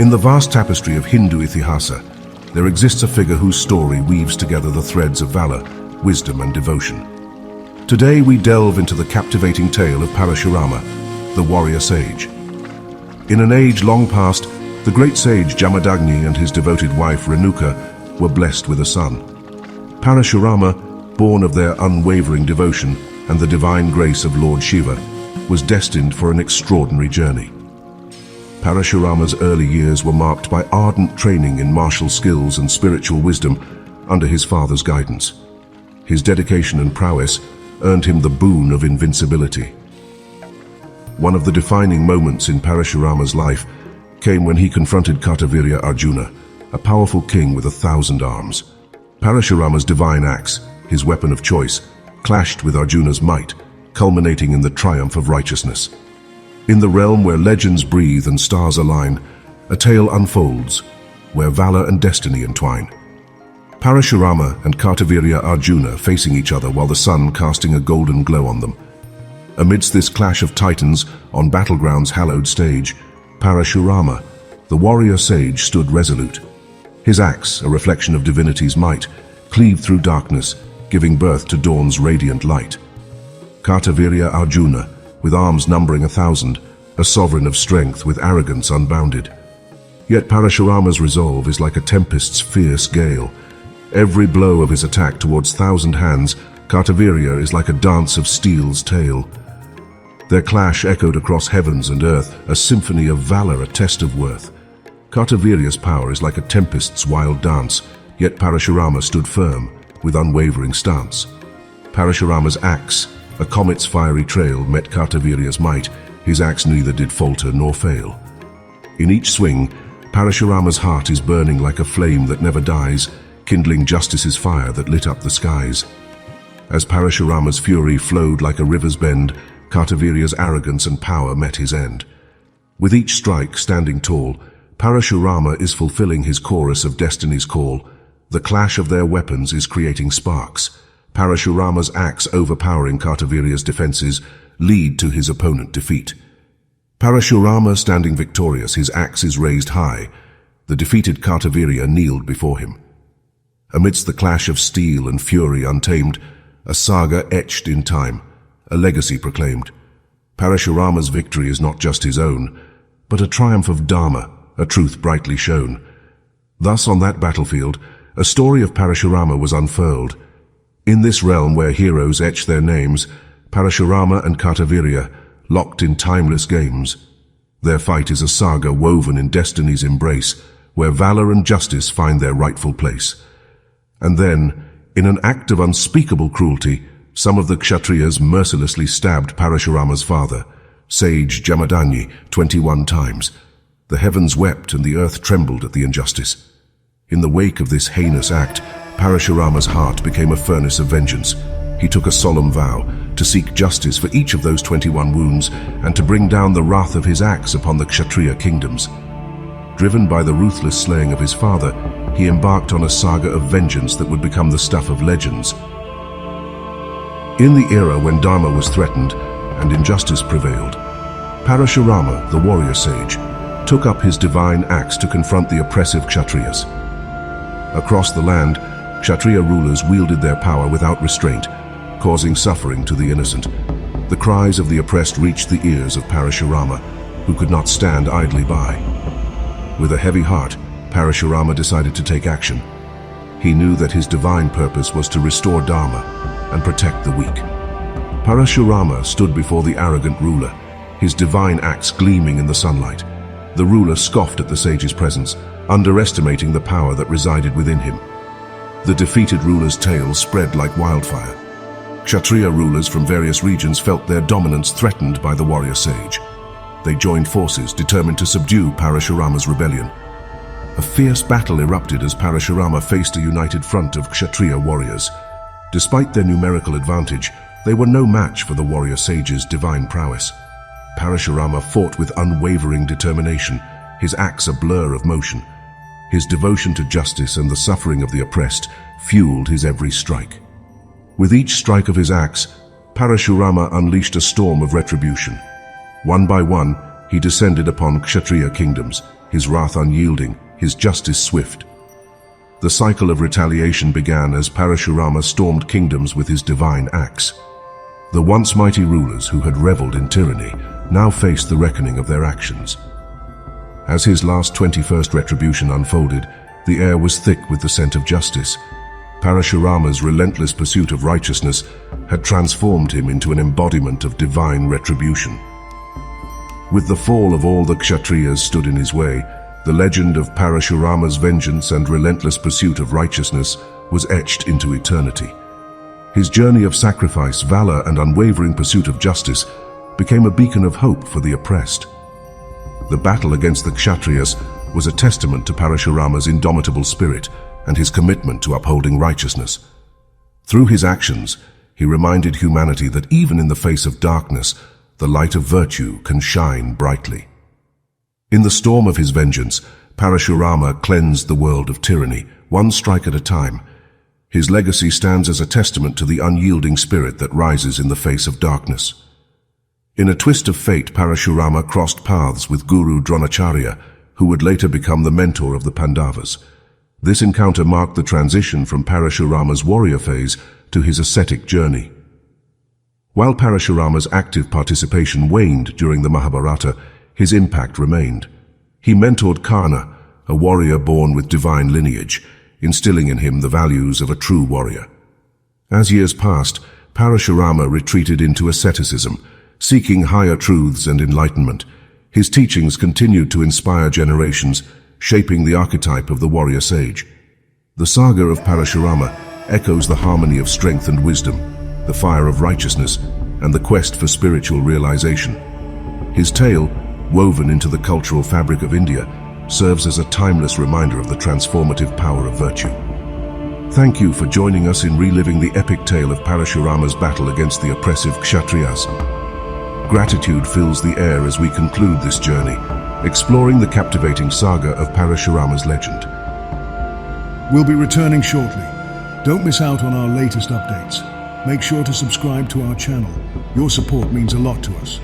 In the vast tapestry of Hindu ithihasa, there exists a figure whose story weaves together the threads of valor, wisdom, and devotion. Today we delve into the captivating tale of Parashurama, the warrior sage. In an age long past, the great sage Jamadagni and his devoted wife Renuka were blessed with a son. Parashurama, born of their unwavering devotion and the divine grace of Lord Shiva, was destined for an extraordinary journey. Parashurama's early years were marked by ardent training in martial skills and spiritual wisdom under his father's guidance. His dedication and prowess earned him the boon of invincibility. One of the defining moments in Parashurama's life came when he confronted Kshatriya Arjuna, a powerful king with 1,000 arms. Parashurama's divine axe, his weapon of choice, clashed with Arjuna's might, culminating in the triumph of righteousness. In the realm where legends breathe and stars align, a tale unfolds, where valor and destiny entwine. Parashurama and Kshatriya Arjuna facing each other while the sun casting a golden glow on them. Amidst this clash of titans on battleground's hallowed stage, Parashurama, the warrior sage, stood resolute. His axe, a reflection of divinity's might, cleaved through darkness, giving birth to dawn's radiant light. Kshatriya Arjuna, with arms numbering 1,000, a sovereign of strength with arrogance unbounded. Yet Parashurama's resolve is like a tempest's fierce gale. Every blow of his attack towards 1,000 hands, Kshatriya is like a dance of steel's tail. Their clash echoed across heavens and earth, a symphony of valor, a test of worth. Kshatriya's power is like a tempest's wild dance, yet Parashurama stood firm, with unwavering stance. Parashurama's axe, a comet's fiery trail, met Kshatriya's might. His axe neither did falter nor fail. In each swing, Parashurama's heart is burning like a flame that never dies, kindling justice's fire that lit up the skies. As Parashurama's fury flowed like a river's bend, Kshatriya's arrogance and power met his end. With each strike standing tall, Parashurama is fulfilling his chorus of destiny's call. The clash of their weapons is creating sparks. Parashurama's axe overpowering Kshatriya's defenses lead to his opponent defeat. Parashurama standing victorious, his axe is raised high. The defeated Kshatriya kneeled before him. Amidst the clash of steel and fury untamed, a saga etched in time, a legacy proclaimed. Parashurama's victory is not just his own, but a triumph of Dharma, a truth brightly shown. Thus on that battlefield, a story of Parashurama was unfurled. In this realm where heroes etch their names, Parashurama and Kshatriya, locked in timeless games. Their fight is a saga woven in destiny's embrace, where valor and justice find their rightful place. And then, in an act of unspeakable cruelty, some of the Kshatriyas mercilessly stabbed Parashurama's father, Sage Jamadagni, 21 times. The heavens wept and the earth trembled at the injustice. In the wake of this heinous act, Parashurama's heart became a furnace of vengeance. He took a solemn vow to seek justice for each of those 21 wounds and to bring down the wrath of his axe upon the Kshatriya kingdoms. Driven by the ruthless slaying of his father, he embarked on a saga of vengeance that would become the stuff of legends. In the era when Dharma was threatened and injustice prevailed, Parashurama, the warrior sage, took up his divine axe to confront the oppressive Kshatriyas. Across the land, Kshatriya rulers wielded their power without restraint, causing suffering to the innocent. The cries of the oppressed reached the ears of Parashurama, who could not stand idly by. With a heavy heart, Parashurama decided to take action. He knew that his divine purpose was to restore Dharma and protect the weak. Parashurama stood before the arrogant ruler, his divine axe gleaming in the sunlight. The ruler scoffed at the sage's presence, underestimating the power that resided within him. The defeated ruler's tale spread like wildfire. Kshatriya rulers from various regions felt their dominance threatened by the warrior sage. They joined forces, determined to subdue Parashurama's rebellion. A fierce battle erupted as Parashurama faced a united front of Kshatriya warriors. Despite their numerical advantage, they were no match for the warrior sage's divine prowess. Parashurama fought with unwavering determination, his axe a blur of motion. His devotion to justice and the suffering of the oppressed fueled his every strike. With each strike of his axe, Parashurama unleashed a storm of retribution. One by one, he descended upon Kshatriya kingdoms, his wrath unyielding, his justice swift. The cycle of retaliation began as Parashurama stormed kingdoms with his divine axe. The once mighty rulers who had reveled in tyranny now faced the reckoning of their actions. As his last 21st retribution unfolded, the air was thick with the scent of justice. Parashurama's relentless pursuit of righteousness had transformed him into an embodiment of divine retribution. With the fall of all the Kshatriyas stood in his way, the legend of Parashurama's vengeance and relentless pursuit of righteousness was etched into eternity. His journey of sacrifice, valor, and unwavering pursuit of justice became a beacon of hope for the oppressed. The battle against the Kshatriyas was a testament to Parashurama's indomitable spirit and his commitment to upholding righteousness. Through his actions, he reminded humanity that even in the face of darkness, the light of virtue can shine brightly. In the storm of his vengeance, Parashurama cleansed the world of tyranny, one strike at a time. His legacy stands as a testament to the unyielding spirit that rises in the face of darkness. In a twist of fate, Parashurama crossed paths with Guru Dronacharya, who would later become the mentor of the Pandavas. This encounter marked the transition from Parashurama's warrior phase to his ascetic journey. While Parashurama's active participation waned during the Mahabharata, his impact remained. He mentored Karna, a warrior born with divine lineage, instilling in him the values of a true warrior. As years passed, Parashurama retreated into asceticism, seeking higher truths and enlightenment. His teachings continued to inspire generations, shaping the archetype of the warrior sage. The saga of Parashurama echoes the harmony of strength and wisdom, the fire of righteousness, and the quest for spiritual realization. His tale, woven into the cultural fabric of India, serves as a timeless reminder of the transformative power of virtue. Thank you for joining us in reliving the epic tale of Parashurama's battle against the oppressive Kshatriyas. Gratitude fills the air as we conclude this journey, exploring the captivating saga of Parashurama's legend. We'll be returning shortly. Don't miss out on our latest updates. Make sure to subscribe to our channel. Your support means a lot to us.